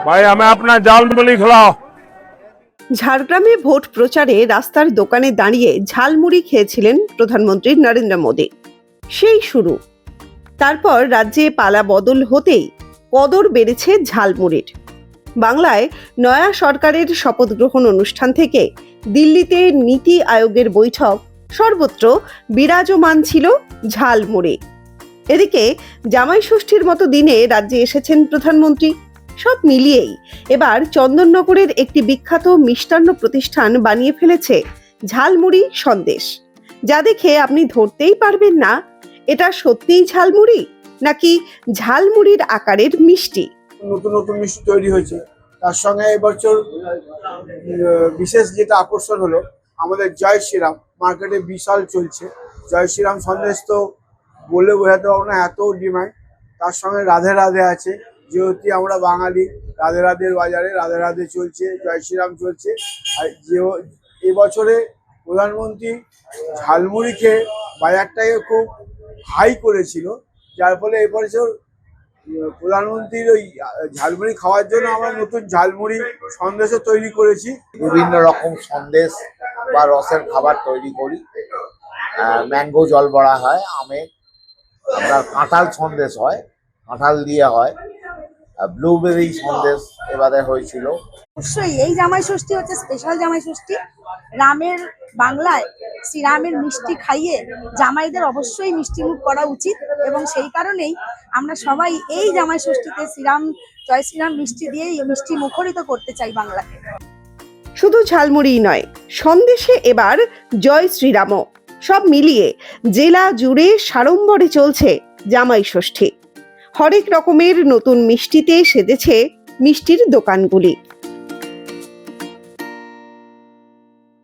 भाई हमें अपना जाल मुली खिलाओ। ঝাড়গ্রামে ভোট প্রচারে রাস্তার দোকানে দাঁড়িয়ে ঝালমুড়ি খেয়েছিলেন প্রধানমন্ত্রী নরেন্দ্র মোদী। সেই শুরু। তারপর রাজ্যে পালা বদল হতেই কদর বেড়েছে ঝালমুড়ির। বাংলায় নয়া সরকারের শপথ গ্রহণ অনুষ্ঠান থেকে দিল্লিতে নীতি আয়োগের বৈঠক, সর্বত্র বিরাজমান ছিল ঝালমুড়ি। এদিকে জামাই ষষ্ঠীর মতো দিনে রাজ্যে এসেছেন প্রধানমন্ত্রী। সব মিলিয়েই এবার চন্দননগরের একটি বিখ্যাত মিষ্টান্ন প্রতিষ্ঠান বানিয়ে ফেলেছে ঝালমুড়ি সন্দেশ, যা দেখে আপনি ধরতেই পারবেন না এটা সত্যিই ঝালমুড়ি নাকি ঝালমুড়ির আকারের মিষ্টি। নতুন নতুন মিষ্টি তৈরি হয়েছে, তার সঙ্গে এবছর বিশেষ যেটা আকর্ষণ হলো আমাদের জয় শ্রীরাম মার্কেটে বিশাল চলছে। জয় শ্রীরাম সন্দেশ তো বলে বোঝাতে পারবো না, এত ডিমান্ড। তার সঙ্গে রাধে রাধে আছে, যেহেতু আমরা বাঙালি, রাধে রাধের বাজারে রাধে রাধে চলছে, জয় শ্রীরাম চলছে। আর যে এবছরে প্রধানমন্ত্রী ঝালমুড়ি খেয়ে বাজারটাকে খুব হাই করেছিল, যার ফলে এবছর প্রধানমন্ত্রীর ওই ঝালমুড়ি খাওয়ার জন্য আমরা নতুন ঝালমুড়ি সন্দেশও তৈরি করেছি। বিভিন্ন রকম সন্দেশ বা রসের খাবার তৈরি করি। ম্যাঙ্গো জল বড়া হয়, আমের আপনার কাঁঠাল সন্দেশ হয়, কাঁঠাল দিয়ে হয়, ব্লুবেরি সন্দেশ এবারে হয়েছিল। অবশ্যই এই জামাই ষষ্ঠী হচ্ছে স্পেশাল জামাই ষষ্ঠী। রামের বাংলায় শ্রীরামের মিষ্টি খাইয়ে জামাইদের অবশ্যই মিষ্টি মুখ করা উচিত, এবং সেই কারণেই আমরা সবাই এই জামাই ষষ্ঠীতে জয় শ্রীরাম মিষ্টি দিয়ে মিষ্টি মুখরিত করতে চাই বাংলাকে। শুধু ঝালমুড়িই নয়, সন্দেশে এবার জয় শ্রীরামও। সব মিলিয়ে জেলা জুড়ে সাড়ম্বরে চলছে জামাই ষষ্ঠী। হরেক রকমের নতুন মিষ্টিতে সেজেছে মিষ্টির দোকানগুলি।